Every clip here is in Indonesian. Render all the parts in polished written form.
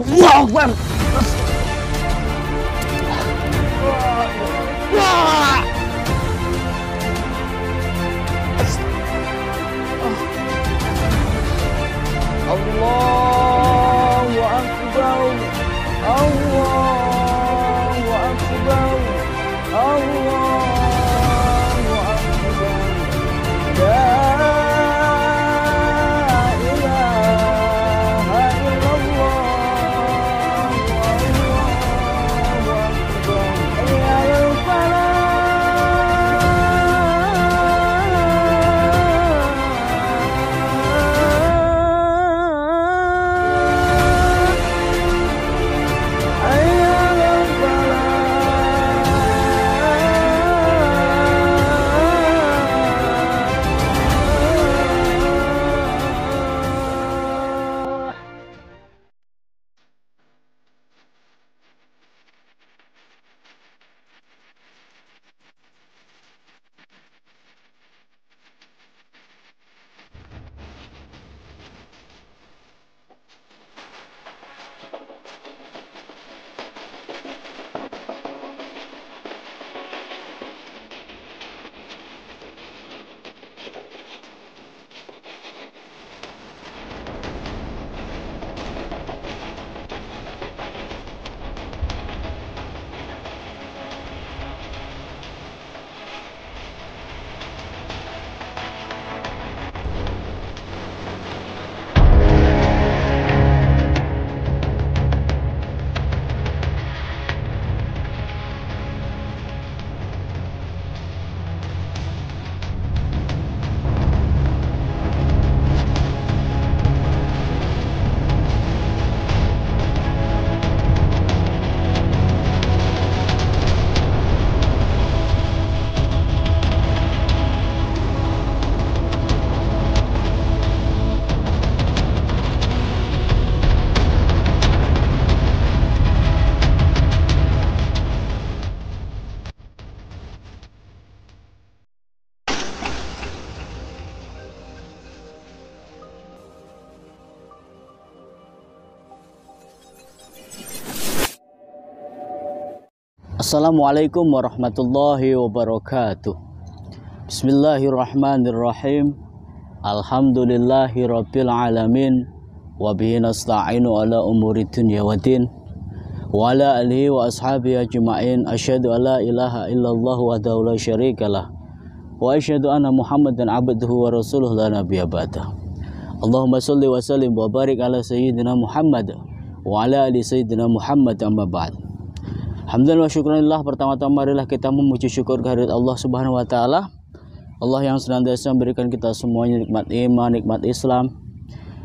Allahu Akbar. Allahu Akbar. Allahu Akbar. Allahu Akbar. La ilaha illallah. Allahu Akbar. Ya Assalamualaikum warahmatullahi wabarakatuh. Bismillahirrahmanirrahim. Alhamdulillahi rabbil alamin. Wabihi nasta'inu ala umuri dunya waddin. Wa ala alihi wa ashabihi ajma'in. Asyhadu an la ilaha illallah wahdahu la syarikalah. Wa asyhadu anna Muhammadan abduhu wa rasuluhu la nabiyya ba'dah. Allahumma sholli wa sallim wa barik ala sayyidina Muhammad wa ala ali sayyidina Muhammad amma ba'd. Alhamdulillah wa syukranillah. Pertama-tama marilah kita memuji syukur kehadirat Allah Subhanahu wa taala. Allah yang senantiasa memberikan kita semuanya nikmat iman, nikmat Islam,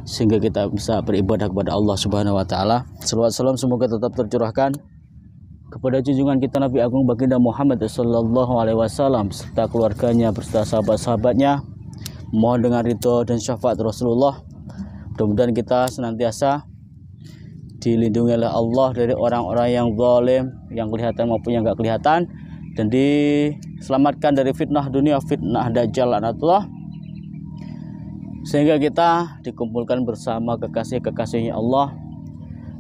sehingga kita bisa beribadah kepada Allah Subhanahu wa taala. Salawat salam semoga tetap tercurahkan kepada junjungan kita Nabi Agung Baginda Muhammad sallallahu alaihi wasallam serta keluarganya beserta sahabat-sahabatnya. Mohon dengan ridho dan syafaat Rasulullah, mudah-mudahan kita senantiasa dilindungi oleh Allah dari orang-orang yang zalim, yang kelihatan maupun yang enggak kelihatan, dan diselamatkan dari fitnah dunia, fitnah dajjal laknatullah, sehingga kita dikumpulkan bersama kekasih-kekasihnya Allah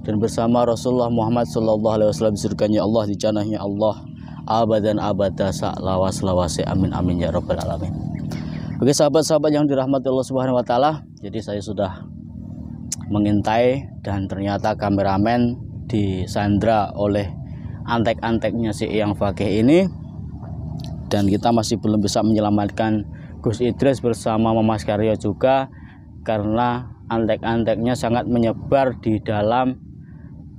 dan bersama Rasulullah Muhammad sallallahu alaihi wasallam di surganya Allah, di jannahnya Allah abadan abada sa'lawas lawase, amin amin ya rabbal alamin. Oke sahabat-sahabat yang dirahmati Allah Subhanahu wa taala, jadi saya sudah mengintai dan ternyata kameramen disandra oleh antek-anteknya si Eyang Fakih ini, dan kita masih belum bisa menyelamatkan Gus Idris bersama Mas Karyo juga karena antek-anteknya sangat menyebar di dalam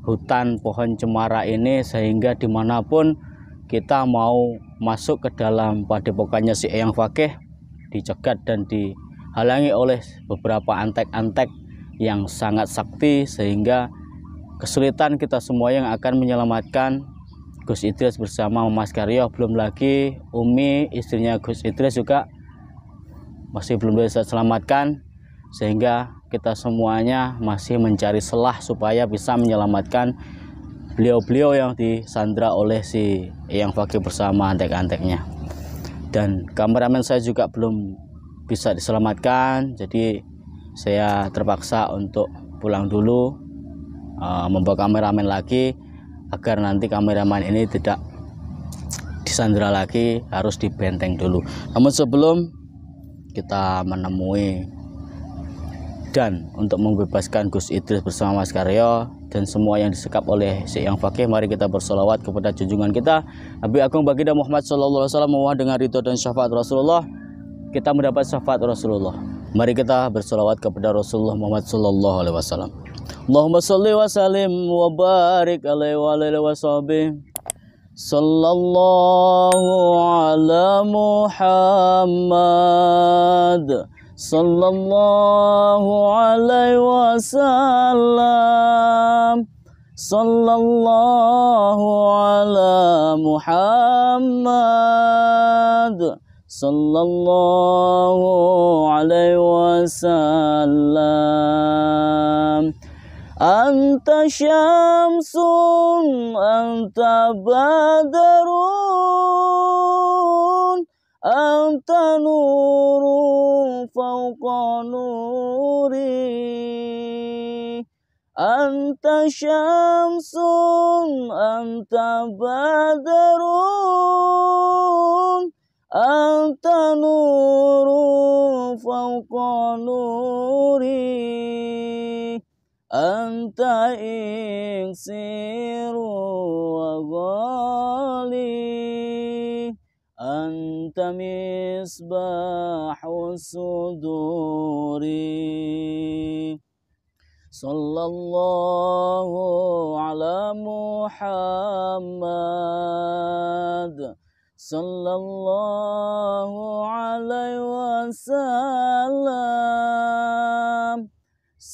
hutan pohon cemara ini, sehingga dimanapun kita mau masuk ke dalam padepokannya si Eyang Fakih dicegat dan dihalangi oleh beberapa antek-antek yang sangat sakti, sehingga kesulitan kita semua yang akan menyelamatkan Gus Idris bersama Mas Karyo. Belum lagi Umi, istrinya Gus Idris juga masih belum bisa selamatkan, sehingga kita semuanya masih mencari celah supaya bisa menyelamatkan beliau-beliau yang disandra oleh si Eyang Fakih bersama antek-anteknya. Dan kameramen saya juga belum bisa diselamatkan, jadi saya terpaksa untuk pulang dulu membawa kameramen lagi agar nanti kameramen ini tidak disandra lagi, harus dibenteng dulu. Namun sebelum kita menemui dan untuk membebaskan Gus Idris bersama Mas Karyo dan semua yang disekap oleh Syekh Yang Fakih, mari kita bersolawat kepada junjungan kita Nabi Agung Baginda Muhammad sallallahu alaihi wasallam. Mohon dengan ridho dan syafaat Rasulullah kita mendapat syafaat Rasulullah. Mari kita bersolawat kepada Rasulullah Muhammad sallallahu alaihi wasallam. Allahumma sholli wa sallim wa barik alaihi wa alihi washabihi sallallahu ala Muhammad sallallahu alaihi wasallam sallallahu ala Muhammad sallallahu alaihi wasallam. Anta syamsun anta badarun anta nurun fawqa nuri. Anta syamsun anta badarun anta nurun fawqa nuri. Anta iksiru wa ghali. Anta misbahu suduri. Sallallahu ala Muhammad sallallahu alaihi wasallam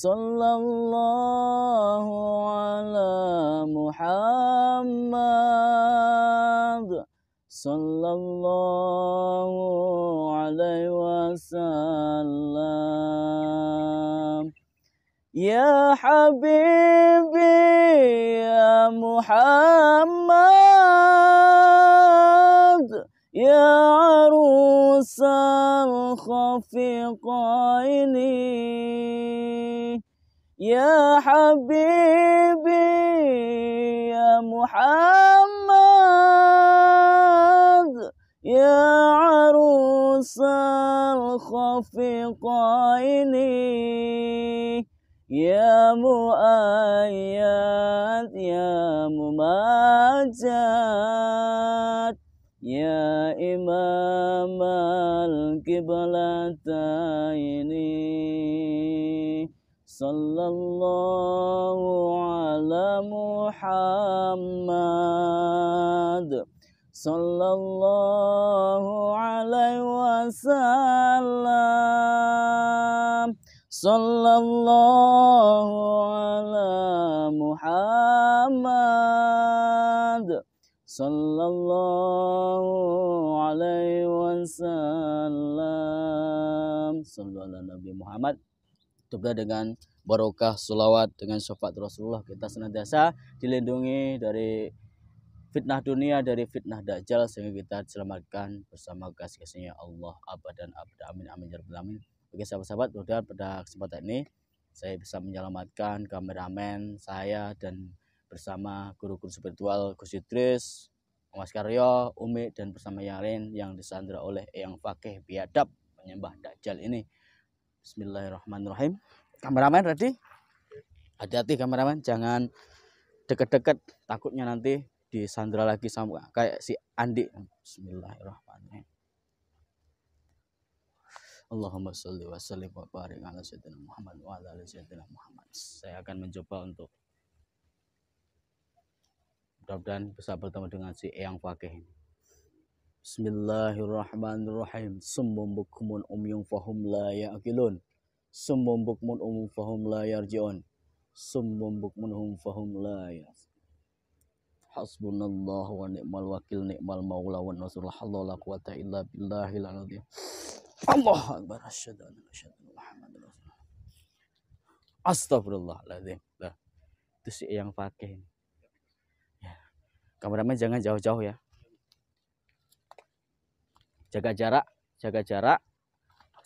sallallahu ala Muhammad sallallahu alaihi wasallam. Ya Habibi ya Muhammad ya arusal khafiqaini. Ya Habibi ya Muhammad ya arusal khafiqaini. Ya mu'ayyad ya mumajjad ya imam al-qiblataini. Sallallahu ala Muhammad sallallahu alaihi wasallam sallallahu ala Muhammad sallallahu alaihi wasallam. Sallallahu ala Nabi Muhammad. Semoga dengan barokah selawat dengan syafaat Rasulullah kita senantiasa dilindungi dari fitnah dunia, dari fitnah dajjal, sehingga kita diselamatkan bersama kasih-kasihnya Allah abadan abada. Amin amin ya rabbal alamin. Oke sahabat-sahabat, mudah-mudahan pada kesempatan ini saya bisa menyelamatkan kameramen saya dan bersama guru-guru spiritual Gus Idris, Mas Karyo, Umi dan bersama yang lain yang disandra oleh Yang Fakih biadab menyembah dajjal ini. Bismillahirrahmanirrahim. Kameramen ready? Hati-hati kameramen, jangan deket-deket, takutnya nanti disandra lagi sama kayak si Andi. Bismillahirrahmanirrahim. Allahumma sholli wa sallim wa barik ala sayyidina Muhammad wa ala ali sayyidina Muhammad. Saya akan mencoba untuk mudah-mudahan bisa bertemu dengan si Yang Fakih. Bismillahirrahmanirrahim. Summum bukmun umyum fahum la ya'qilun. Summum bukmun umum fahum la yarji'un. Summum bukmun fahum la yas. Hasbunallahu wa ni'mal wakil, ni'mal maula wa nasrul. La quwwata illa billahil azim. Allahu akbar. Asyhadu an la ilaha illallah Muhammadur rasulullah. Astagfirullahaladzim. Nah, itu si Yang Fakih. Ya. Kameramen jangan jauh-jauh ya. Jaga jarak,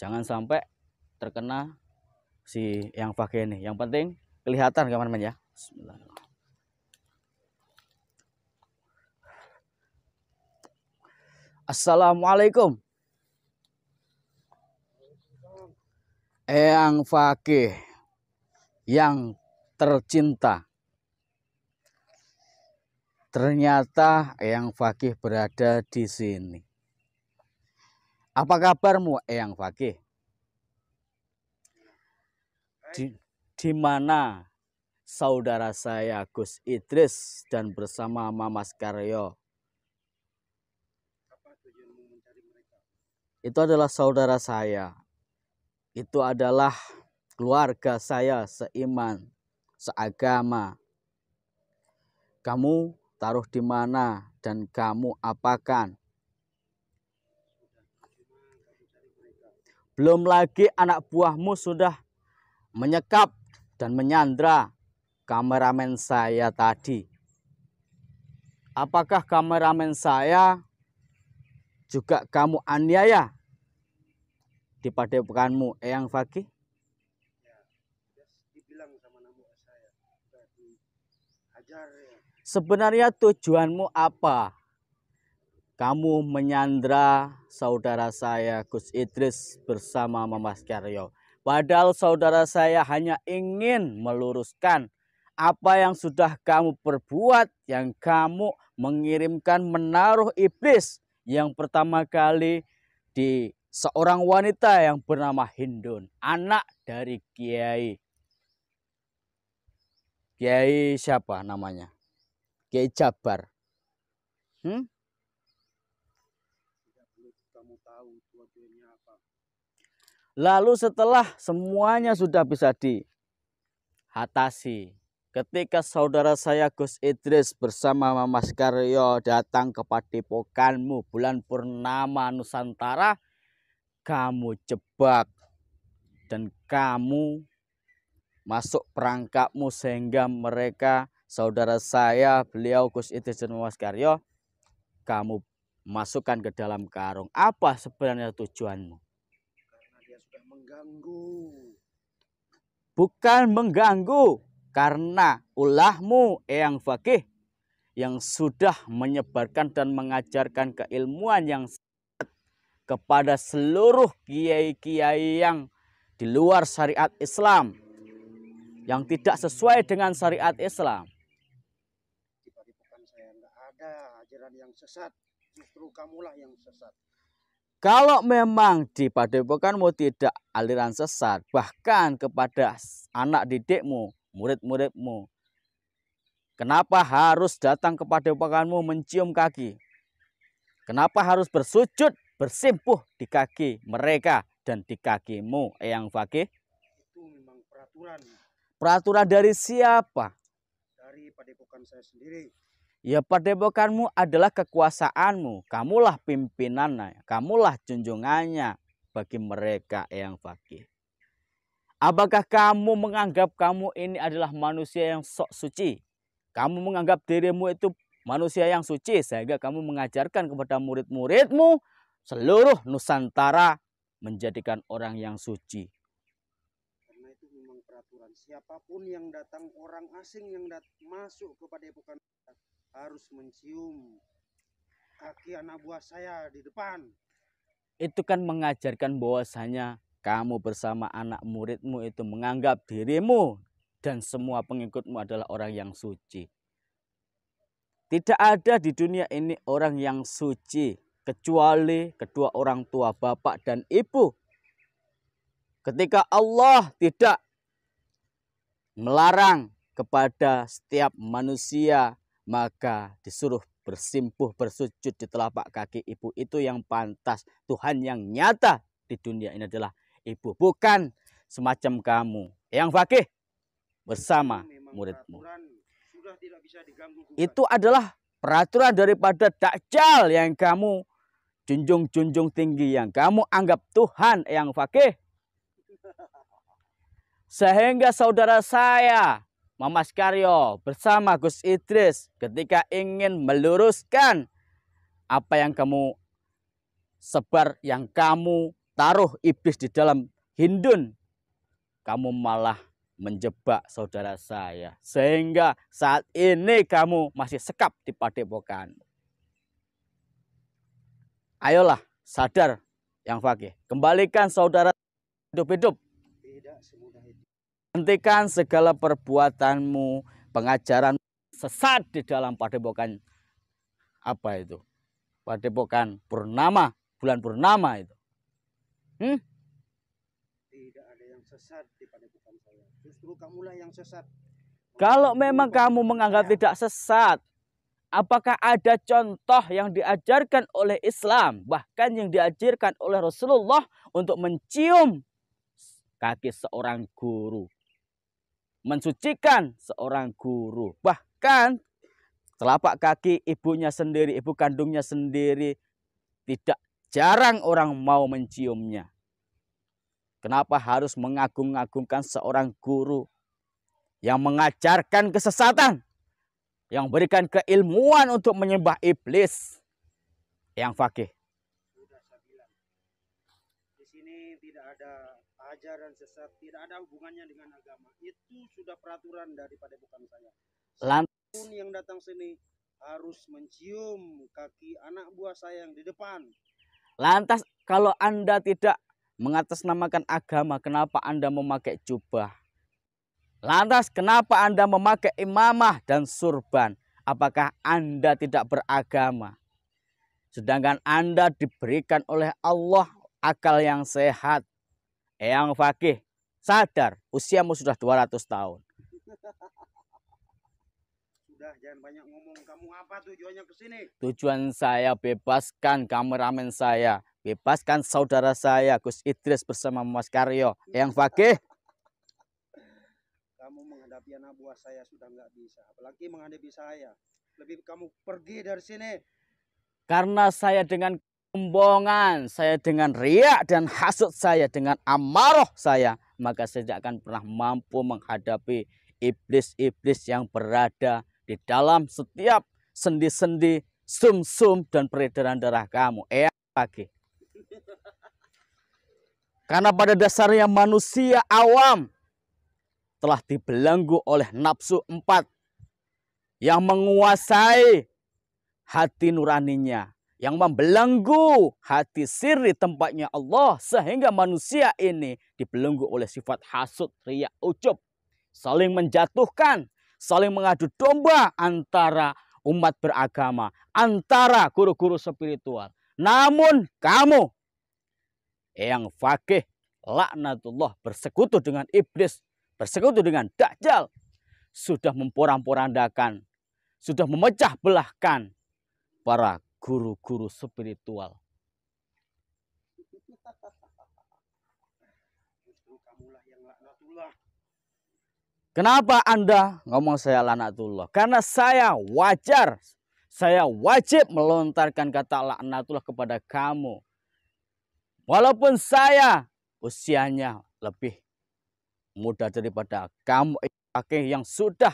jangan sampai terkena si Yang Fakih ini. Yang penting kelihatan kameramen ya. Bismillahirrahmanirrahim. Assalamualaikum. Eyang Fakih yang tercinta. Ternyata Eyang Fakih berada di sini. Apa kabarmu, Eyang Fakih? Di mana saudara saya Gus Idris dan bersama Mamas Karyo? Itu adalah saudara saya. Itu adalah keluarga saya seiman, seagama. Kamu taruh di mana dan kamu apakan? Belum lagi anak buahmu sudah menyekap dan menyandra kameramen saya tadi. Apakah kameramen saya juga kamu aniaya di padepokanmu, Eyang Fakih? Sebenarnya tujuanmu apa? Kamu menyandra saudara saya Gus Idris bersama Mamas Karyo. Padahal saudara saya hanya ingin meluruskan apa yang sudah kamu perbuat, yang kamu mengirimkan menaruh iblis yang pertama kali di seorang wanita yang bernama Hindun, anak dari Kiai. Kiai siapa namanya? Kiai Jabar. Lalu setelah semuanya sudah bisa diatasi, ketika saudara saya Gus Idris bersama Mamas Karyo datang ke padepokanmu bulan purnama Nusantara, kamu jebak dan kamu masuk perangkapmu sehingga mereka, saudara saya, beliau Gus Idris dan Mamas Karyo, kamu masukkan ke dalam karung. Apa sebenarnya tujuanmu? Karena dia sudah mengganggu. Bukan mengganggu, karena ulahmu Eyang Fakih yang sudah menyebarkan dan mengajarkan keilmuan yang kepada seluruh kiai-kiai yang di luar syariat Islam, yang tidak sesuai dengan syariat Islam. Di padepokan saya nggak ada ajaran yang sesat, justru kamulah yang sesat. Kalau memang di padepokanmu tidak aliran sesat, bahkan kepada anak didikmu, murid-muridmu, kenapa harus datang ke padepokanmu mencium kaki? Kenapa harus bersujud, bersimpuh di kaki mereka dan di kakimu, Eyang Fakih? Itu memang peraturan. Peraturan dari siapa? Dari padepokan saya sendiri. Ya, padepokanmu adalah kekuasaanmu. Kamulah pimpinannya, kamulah junjungannya bagi mereka, Eyang Fakih. Apakah kamu menganggap kamu ini adalah manusia yang sok suci? Kamu menganggap dirimu itu manusia yang suci sehingga kamu mengajarkan kepada murid-muridmu seluruh Nusantara menjadikan orang yang suci. Karena itu memang peraturan. Siapapun yang datang, orang asing yang masuk ke padepokan harus mencium kaki anak buah saya di depan. Itu kan mengajarkan bahwasanya kamu bersama anak muridmu itu menganggap dirimu dan semua pengikutmu adalah orang yang suci. Tidak ada di dunia ini orang yang suci kecuali kedua orang tua, bapak dan ibu. Ketika Allah tidak melarang kepada setiap manusia, maka disuruh bersimpuh, bersujud di telapak kaki ibu. Itu yang pantas. Tuhan yang nyata di dunia ini adalah ibu, bukan semacam kamu, Eyang Fakih bersama muridmu. Sudah tidak bisa diganggu. Itu adalah peraturan daripada Dajjal yang kamu junjung tinggi, yang kamu anggap Tuhan, Eyang Fakih. Sehingga saudara saya Mamas Karyo bersama Gus Idris ketika ingin meluruskan apa yang kamu sebar, yang kamu taruh iblis di dalam Hindun, kamu malah menjebak saudara saya. Sehingga saat ini kamu masih sekap di padepokan. Ayolah sadar yang fakih. Kembalikan saudara hidup-hidup. Tidak semudah itu. Hentikan segala perbuatanmu, pengajaran sesat di dalam padepokan. Apa itu? Padepokan purnama, bulan purnama itu. Tidak ada yang sesat di padepokan saya. Justru kamulah yang sesat. Kalau memang kamu menganggap tidak sesat, apakah ada contoh yang diajarkan oleh Islam, bahkan yang diajarkan oleh Rasulullah untuk mencium kaki seorang guru, mensucikan seorang guru, bahkan telapak kaki ibunya sendiri, ibu kandungnya sendiri, tidak jarang orang mau menciumnya. Kenapa harus mengagung-agungkan seorang guru yang mengajarkan kesesatan, yang berikan keilmuan untuk menyembah iblis? Yang fakih. Sudah saya bilang. Di sini tidak ada ajaran sesat, tidak ada hubungannya dengan agama. Itu sudah peraturan daripada bukan saya. Siapapun yang datang sini harus mencium kaki anak buah saya yang di depan. Lantas kalau Anda tidak mengatasnamakan agama, kenapa Anda memakai jubah? Lantas kenapa Anda memakai imamah dan surban? Apakah Anda tidak beragama? Sedangkan Anda diberikan oleh Allah akal yang sehat. Yang fakih, sadar usiamu sudah 200 tahun. Sudah, jangan banyak ngomong. Kamu apa tujuannya ke sini? Tujuan saya bebaskan kameramen saya, bebaskan saudara saya Gus Idris bersama Mas Karyo. Yang fakih, kamu menghadapi anak buah saya sudah nggak bisa, apalagi menghadapi saya. Lebih kamu pergi dari sini. Karena saya dengan kesombongan, saya dengan riak dan hasut saya, dengan amarah saya, maka saya tidak akan pernah mampu menghadapi iblis-iblis yang berada di dalam setiap sendi-sendi, sum-sum dan peredaran darah kamu. Fakih. Karena pada dasarnya manusia awam telah dibelenggu oleh nafsu 4 yang menguasai hati nuraninya, yang membelenggu hati sirri tempatnya Allah, sehingga manusia ini dibelenggu oleh sifat hasud, riya, ujub, saling menjatuhkan, saling mengadu domba antara umat beragama, antara guru-guru spiritual. Namun kamu yang fakih, laknatullah, bersekutu dengan iblis, bersekutu dengan Dajjal, sudah memporak-porandakan, sudah memecah belahkan para guru-guru spiritual. Justru kamulah yang laknatullah. Kenapa Anda ngomong saya laknatullah? Karena saya wajar, saya wajib melontarkan kata laknatullah kepada kamu. Walaupun saya usianya lebih muda daripada kamu yang sudah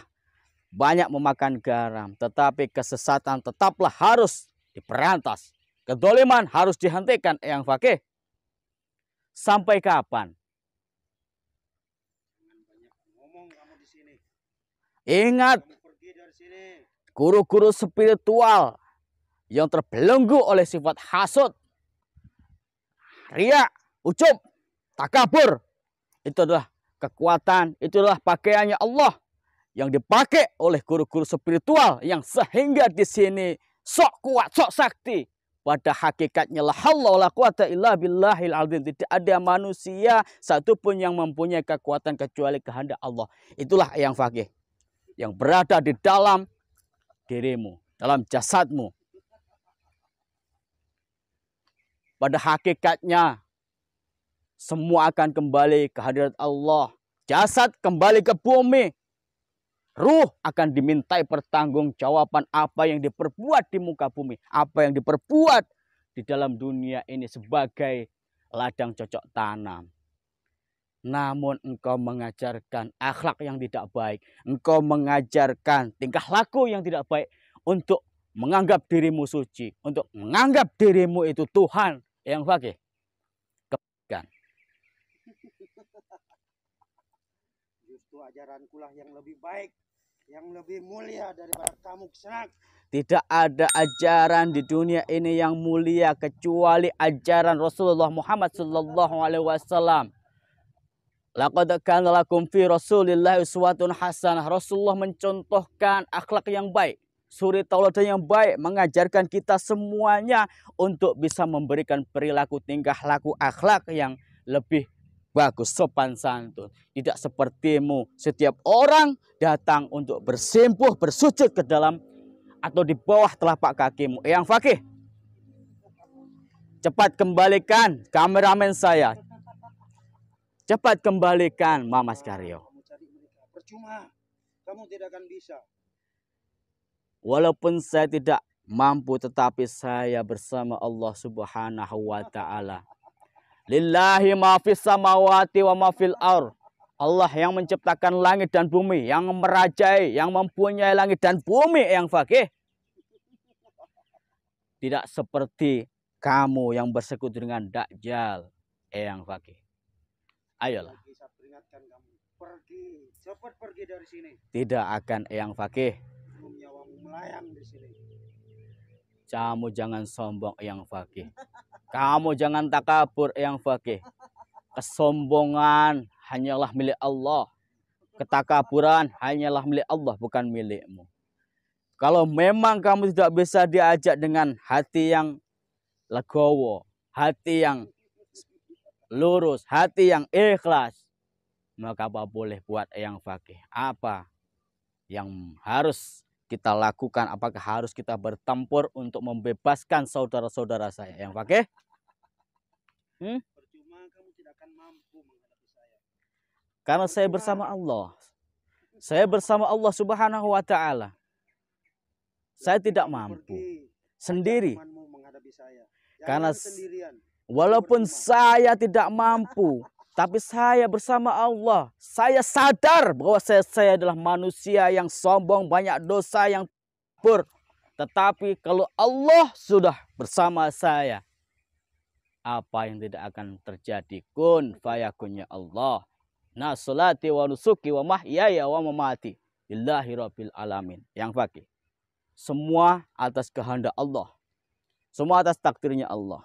banyak memakan garam, tetapi kesesatan tetaplah harus diperantas. Kedoliman harus dihentikan, Eyang Fakih. Sampai kapan? Jangan banyak ngomong kamu di sini. Ingat, Kamu pergi dari sini. guru-guru spiritual yang terbelenggu oleh sifat hasud, riya, ujub, takabur, itu adalah kekuatan, itu adalah pakaiannya Allah yang dipakai oleh guru-guru spiritual, yang sehingga di sini sok kuat, sok sakti. Pada hakikatnya la haula wala quwata illa billahil azim. Tidak ada manusia satupun yang mempunyai kekuatan kecuali kehendak Allah. Itulah yang fakih, yang berada di dalam dirimu, dalam jasadmu. Pada hakikatnya semua akan kembali ke hadirat Allah. Jasad kembali ke bumi. Ruh akan dimintai pertanggungjawaban apa yang diperbuat di muka bumi, apa yang diperbuat di dalam dunia ini sebagai ladang cocok tanam. Namun engkau mengajarkan akhlak yang tidak baik, engkau mengajarkan tingkah laku yang tidak baik untuk menganggap dirimu suci, untuk menganggap dirimu itu Tuhan. Yang fakih, kebaikan. itu ajaranku lah yang lebih baik, yang lebih mulia daripada kamu Kisanak. Tidak ada ajaran di dunia ini yang mulia kecuali ajaran Rasulullah Muhammad sallallahu alaihi wasallam. Laqad kana lakum fi Rasulillahi uswatun hasanah. Rasulullah mencontohkan akhlak yang baik, suri tauladan yang baik, mengajarkan kita semuanya untuk bisa memberikan perilaku tingkah laku akhlak yang lebih bagus, sopan santun. Tidak sepertimu, setiap orang datang untuk bersimpuh, bersujud ke dalam atau di bawah telapak kakimu. Eyang Fakih, cepat kembalikan kameramen saya. Cepat kembalikan Mamas Karyo. Kamu cari mereka, percuma. Kamu tidak akan bisa. Walaupun saya tidak mampu, tetapi saya bersama Allah Subhanahu wa Ta'ala. Lillahi ma fis samawati wa ma fil ardh. Allah yang menciptakan langit dan bumi, yang merajai, yang mempunyai langit dan bumi, Eyang Fakih. Tidak seperti kamu yang bersekutu dengan Dajjal, Eyang Fakih. Ayolah. Saya peringatkan kamu, pergi, cepat pergi dari sini. Tidak akan, Eyang Fakih. Belum nyawamu melayang di sini. Kamu jangan sombong, Eyang Fakih. Kamu jangan takabur, Eyang Fakih. Kesombongan hanyalah milik Allah. Ketakaburan hanyalah milik Allah, bukan milikmu. Kalau memang kamu tidak bisa diajak dengan hati yang legowo, hati yang lurus, hati yang ikhlas, maka apa boleh buat Eyang Fakih? Apa yang harus kita lakukan? Apakah harus kita bertempur untuk membebaskan saudara-saudara saya, Eyang Fakih? Percuma, kamu tidak akan mampu menghadapi saya. Karena saya bersama Allah. Saya bersama Allah Subhanahu wa Ta'ala. Saya tidak mampu sendiri. Karena walaupun saya tidak mampu, tapi saya bersama Allah. Saya sadar bahwa saya adalah manusia yang sombong, banyak dosa yang pur. Tetapi kalau Allah sudah bersama saya, apa yang tidak akan terjadi? Kun fayakunnya Allah. Nah, salati wa nusuki wa mahyaya wa mamati lillahi rabbil alamin. Eyang Fakih, semua atas kehendak Allah. Semua atas takdirnya Allah.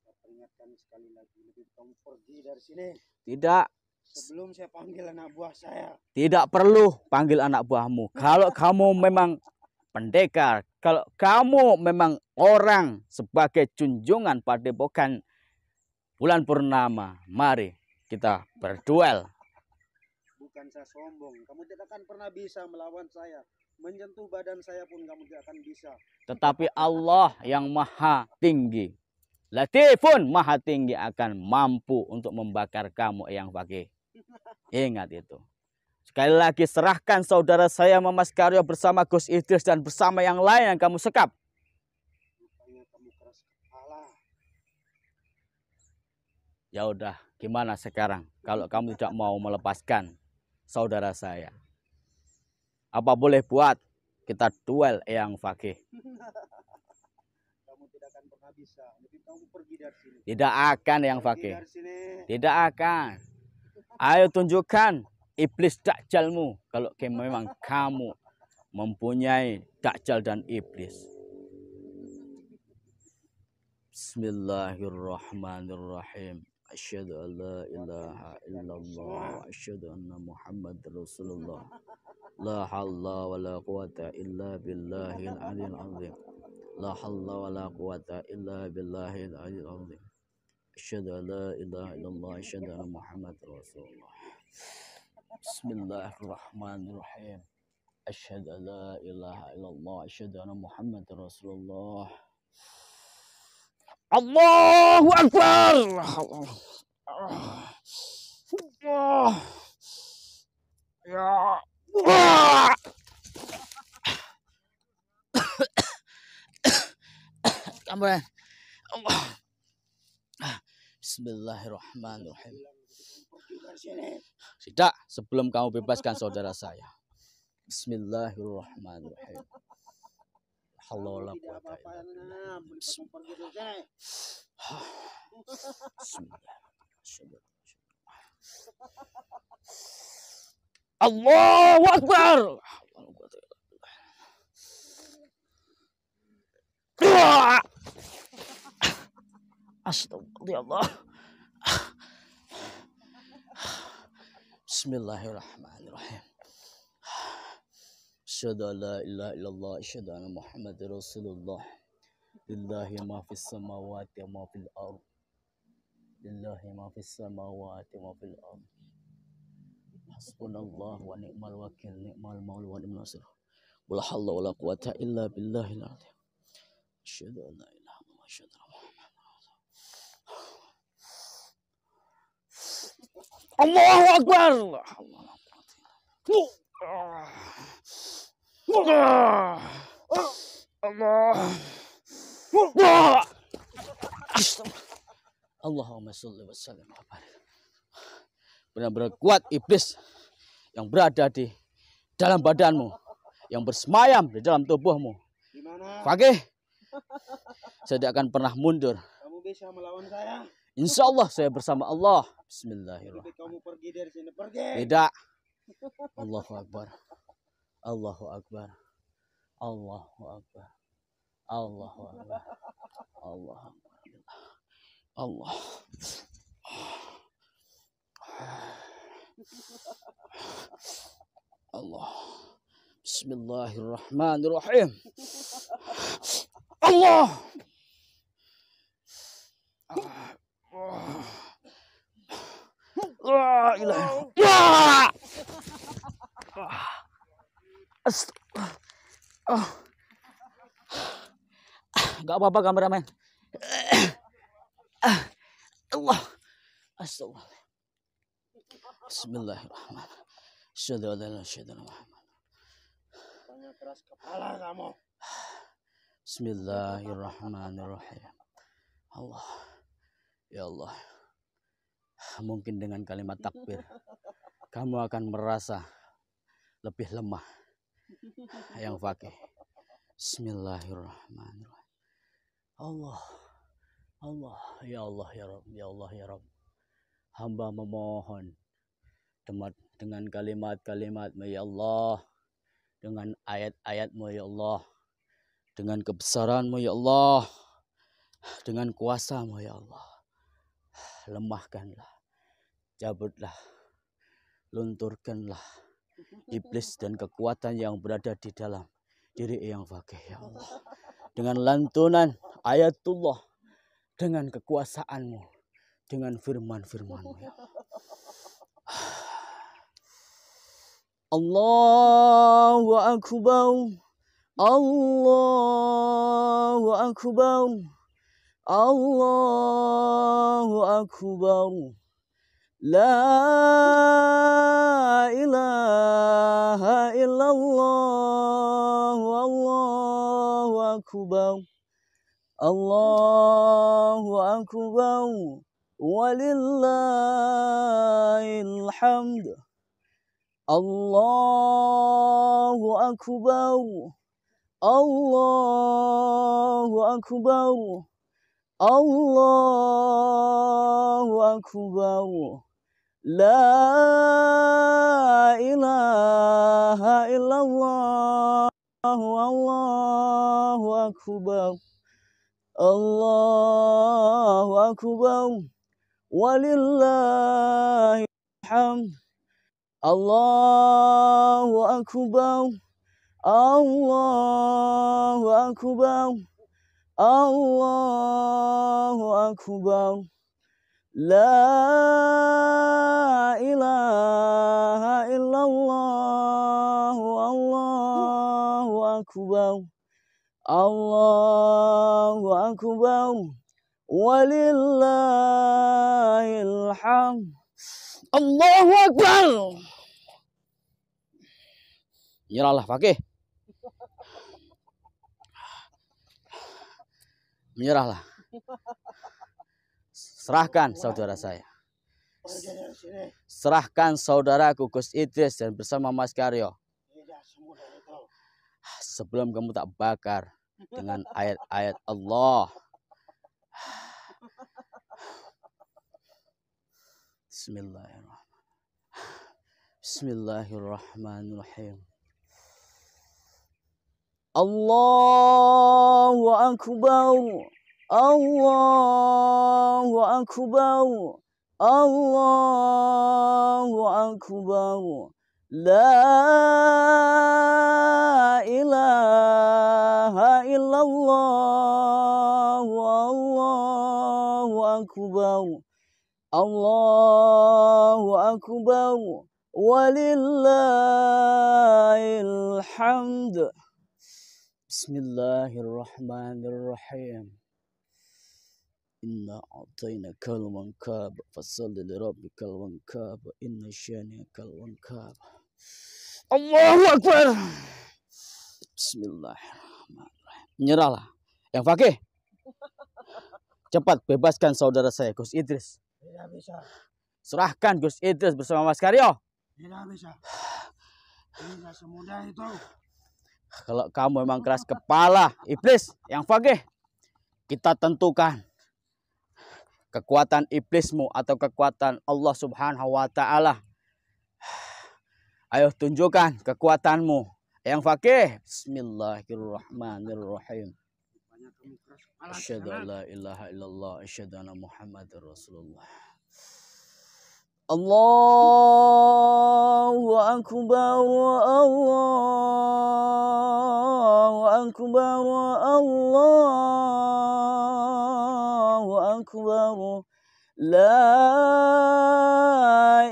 Saya peringatkan sekali lagi, lebih kamu pergi dari sini. Tidak. Sebelum saya panggil anak buah saya. Tidak perlu panggil anak buahmu. Kalau kamu memang pendekar, kalau kamu memang orang sebagai junjungan padepokan bulan purnama, mari kita berduel. Bukan saya sombong, kamu tidak akan pernah bisa melawan saya. Menyentuh badan saya pun kamu tidak akan bisa. Tetapi Allah yang maha tinggi, Latifun maha tinggi, akan mampu untuk membakar kamu, Eyang Fakih. Ingat itu. Sekali lagi, serahkan saudara saya Mamas Karyo bersama Gus Idris dan bersama yang lain yang kamu sekap. Rupanya kamu keras kepala. Ya udah, gimana sekarang kalau kamu tidak mau melepaskan saudara saya? Apa boleh buat kita duel, Eyang Fakih? Kamu tidak akan pernah bisa. Lebih kamu pergi dari sini. Tidak akan, Eyang Fakih. Pergi dari sini. Tidak akan. Ayo tunjukkan iblis Dajjalmu kalau memang kamu mempunyai Dajjal dan iblis. Bismillahirrahmanirrahim. Asyhadu an la ilaha illallah wa asyhadu anna Muhammadar Rasulullah. La haula wa la quwata illa billahil aliyil azim. La haula wa la quwata illa billahil aliyil azim. Asyhadu an la ilaha illallah wa asyhadu anna Muhammadar Rasulullah. Bismillahirrahmanirrahim. Asyhadu an la ilaha illallah wa asyhadu anna Muhammadar Rasulullah. Allahu Akbar. Ya. Kamera. Bismillahirrahmanirrahim. Tidak, sebelum kamu bebaskan saudara saya. Bismillahirrahmanirrahim. Allah Allahu Akbar. Astagfirullah. Bismillahirrahmanirrahim. Asyhadu an la ilaha illallah, asyhadu anna Muhammadar Rasulullah. Lillahi ma fis samawati wa ma fil ardh. Lillahi ma fis samawati wa ma fil ardh. Hasbunallah wa ni'mal wakil, ni'mal maula wa ni'mal nasir. Wala haula wala quwata illa billahil azim. Asyhadu an la ilaha illallah, asyhadu anna Allahu Akbar. Allah. Allahumma sholli wa sallim wa barik. Benar-benar kuat iblis yang berada di dalam badanmu, yang bersemayam di dalam tubuhmu. Gimana? Fakih, saya tidak akan pernah mundur. Kamu bisa melawan saya? Insya Allah saya bersama Allah. Bismillahirrahmanirrahim. Kamu pergi dari sini, pergi. Tidak. Allahu Akbar. Allahu Akbar. Allahu Akbar. Allahu Akbar. Allahu Akbar. Allah. Allah. Bismillahirrahmanirrahim. Allah. La ilaha illallah. Gak apa-apa kameramen. Allah. Astagfirullah. Bismillahirrahmanirrahim. Asyhadu an la ilaha illallah. Tanya keras kepala kamu. Bismillahirrahmanirrahim. Allah. Ya Allah. Mungkin dengan kalimat takbir kamu akan merasa lebih lemah. Yang fakih. Bismillahirrahmanirrahim. Allah. Allah. Ya Allah ya Rabb. Ya Allah ya Rabb. Hamba memohon dengan kalimat-kalimat-Mu ya Allah, dengan ayat-ayat-Mu ya Allah, dengan kebesaran-Mu ya Allah, dengan kuasa-Mu ya Allah. Lemahkanlah, cabutlah, lunturkanlah iblis dan kekuatan yang berada di dalam diri yang fakih ya Allah. Dengan lantunan ayatullah, dengan kekuasaan-Mu, dengan firman-firman-Mu ya Allah. Allahu Akbar. Allahu Akbar. Allahu Akbar. La ilaha illallah. Allahu Akbar. Allahu Akbar. Walillahil hamd. Allahu Akbar. Allahu Akbar. Allahu Akbar. La ilaha illallah. Allahu Akbar. Allahu Akbar. Walillahil hamd. Allahu Akbar. Allahu Akbar. Allahu Akbar. La ilaha illallah. Allahu Akbar. Allahu Akbar. Walillahil hamd. Allahu Akbar. Menyerahlah fakih. Menyerahlah. Serahkan saudara saya. Serahkan saudara Gus Idris dan bersama Mas Karyo. Sebelum kamu tak bakar dengan ayat-ayat Allah. Bismillahirrahmanirrahim. Bismillahirrahmanirrahim. Allahu Akbar. Allahu Akbar. Allahu Akbar. La ilaha illallah. Allahu Akbar. Allahu Akbar. Walillahil hamd. Bismillahirrahmanirrahim. Inna a'tainakal wankab fasalli lirabbikal wankab inna syani'akal wankab. Allahu Akbar. Bismillahirrahmanirrahim. Menyerahlah. Yang fakih, cepat bebaskan saudara saya Gus Idris. Tidak bisa. Serahkan Gus Idris bersama Mas Karyo. Tidak bisa. Tidak semudah itu. Kalau kamu memang keras kepala, iblis yang fakih, kita tentukan kekuatan iblismu atau kekuatan Allah Subhanahu wa Ta'ala. Ayo tunjukkan kekuatanmu yang fakih. Bismillahirrahmanirrahim. Asyhadu an la ilaha illallah, asyhadu anna Muhammadar Rasulullah. Allahu Akbar. Allahu Akbar. Allahu Akbar. La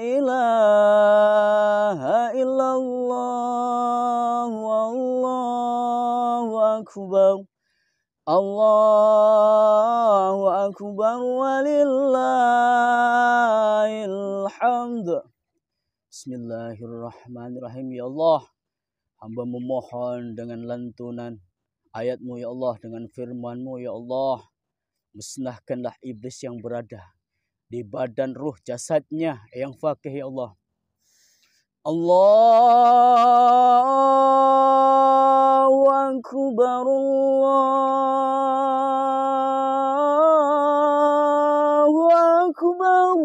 ilaha illallah. Allahu Akbar. Allahu Akbar walillahil hamd. Bismillahirrahmanirrahim. Ya Allah, hamba memohon dengan lantunan ayat-Mu ya Allah, dengan firman-Mu ya Allah, musnahkanlah iblis yang berada di badan ruh jasadnya yang fakih ya Allah. Allahu Akbar. Allahu Akbar.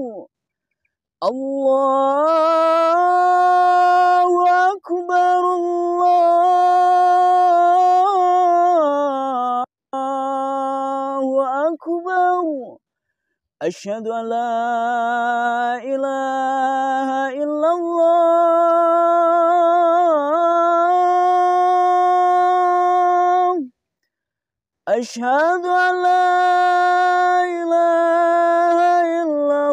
Allahu Akbar. Allahu Akbar. Asyhadu an la ilaha illallah. Asyhadu an la ilaha illallah.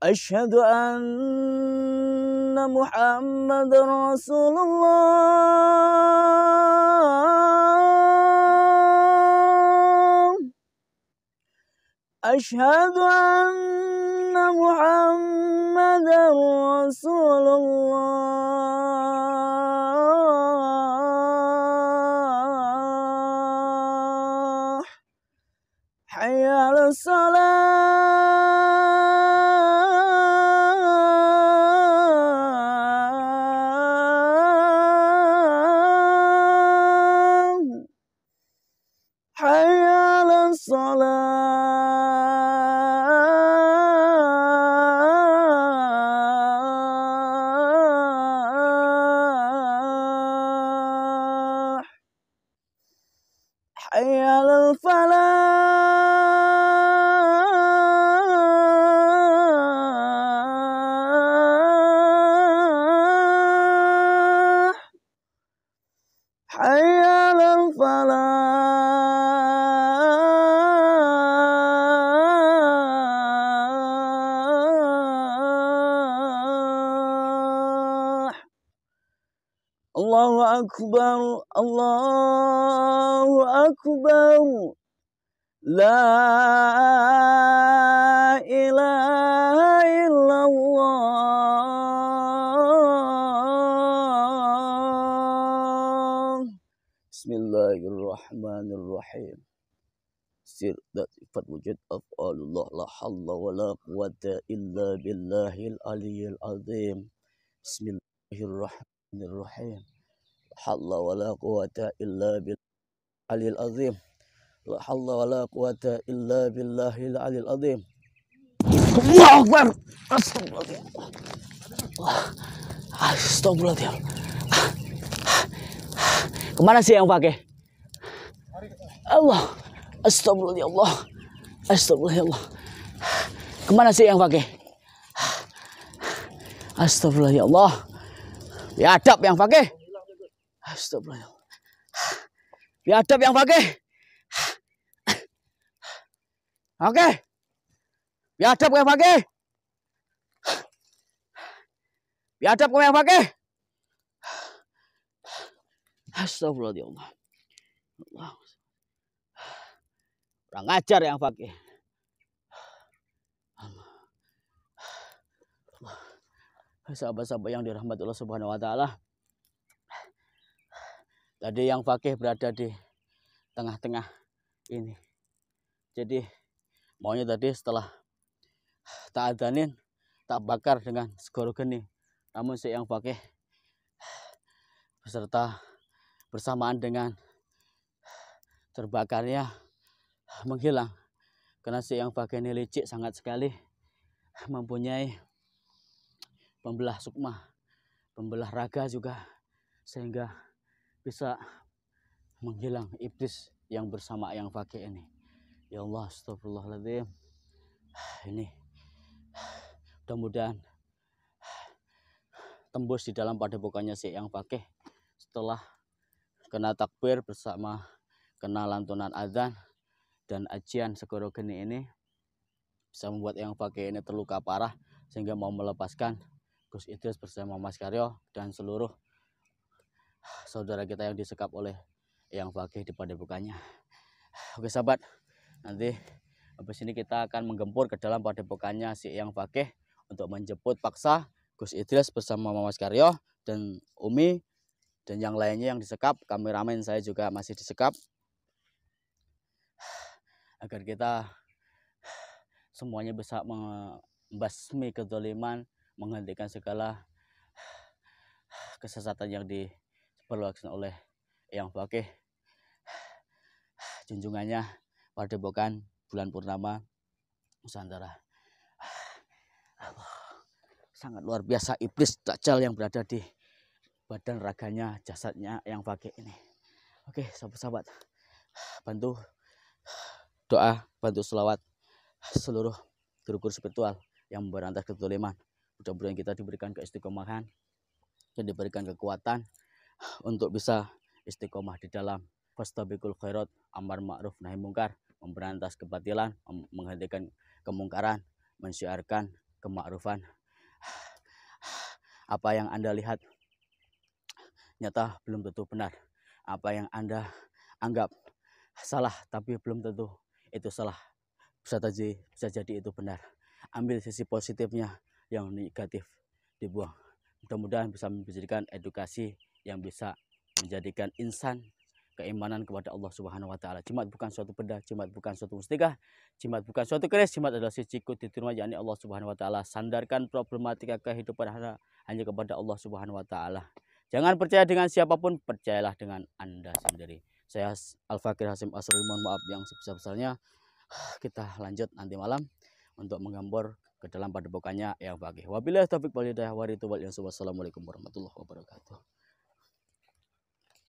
Asyhadu anna Muhammadar Rasulullah. Asyhadu anna Muhammadar Rasulullah. Hayya 'alas salah. Hayya 'alas salah. Hayya 'alal falah. Hayya 'alal falah. Allahu Akbar. Allahu Akbar. La ilaha illallah. Bismillahirrahmanirrahim. Sir dan sifat wujud af'alullah la halla wa la quwata illa billahil aliyyil azim. Bismillahirrahmanirrahim. haula wala quwata illa bil alil azim. La haula wala quwata illa billahil alil azim. Allahu Akbar. Astagfirullahaladzim. Kemana sih yang pakai? Allah. Astagfirullah ya Allah. Astagfirullah ya Allah. Kemana sih yang pakai? Astagfirullah ya Allah. Biadab yang pakai. Astagfirullah ya Allah. Biadab yang pakai. Oke. Biadab yang pakai. Biadab yang pakai. Astagfirullah ya Allah. Allah. Kurang ajar yang pakai. Sahabat-sahabat yang dirahmati Allah Subhanahu wa taala. Tadi yang pakai berada di tengah-tengah ini. Jadi maunya tadi setelah tak adanin, tak bakar dengan segoro geni. Namun si yang pakai beserta bersamaan dengan terbakarnya menghilang. Karena si yang pakai ini licik sangat sekali, mempunyai pembelah sukma, pembelah raga juga, sehingga bisa menghilang iblis yang bersama yang pakai ini. Ya Allah, astagfirullahaladzim. Ini mudah-mudahan tembus di dalam padepokannya si yang pakai setelah kena takbir bersama kena lantunan azan dan ajian segoro geni ini, bisa membuat yang pakai ini terluka parah sehingga mau melepaskan Gus Idris bersama Mas Karyo dan seluruh saudara kita yang disekap oleh yang pakai di padepokannya. Oke sahabat, nanti habis ini kita akan menggempur ke dalam padepokannya si yang pakai untuk menjemput paksa Gus Idris bersama Mas Karyo dan Umi dan yang lainnya yang disekap. Kameramen saya juga masih disekap agar kita semuanya bisa membasmi kezaliman, menghentikan segala kesesatan yang diperlukan oleh yang pakai junjungannya padepokan bulan purnama Nusantara. Sangat luar biasa iblis dajjal yang berada di badan raganya, jasadnya yang pakai ini. Oke sahabat-sahabat, bantu doa, bantu selawat seluruh guru-guru spiritual yang memberantas kezaliman. Mudah-mudahan kita diberikan keistiqomahan dan diberikan kekuatan untuk bisa istiqomah di dalam fastabiqul khairat, amar ma'ruf nahi mungkar, memberantas kebatilan, menghentikan kemungkaran, mensyiarkan kema'rufan. Apa yang Anda lihat nyata belum tentu benar. Apa yang Anda anggap salah tapi belum tentu itu salah. Bisa jadi itu benar. Ambil sisi positifnya, yang negatif dibuang. Mudah-mudahan bisa menjadikan edukasi yang bisa menjadikan insan keimanan kepada Allah Subhanahu wa taala. Jimat bukan suatu benda, jimat bukan suatu mustikah, jimat bukan suatu keris, jimat adalah siji diterima yakni Allah Subhanahu wa taala. Sandarkan problematika kehidupan hanya kepada Allah Subhanahu wa taala. Jangan percaya dengan siapapun, percayalah dengan Anda sendiri. Saya Al-Fakir Hasim Asrul, mohon maaf yang sebesar-besarnya. Kita lanjut nanti malam untuk menggambor ke dalam padepokannya yang pagi. Wabillahi taufiq wal hidayah. Wassalamualaikum warahmatullahi wabarakatuh.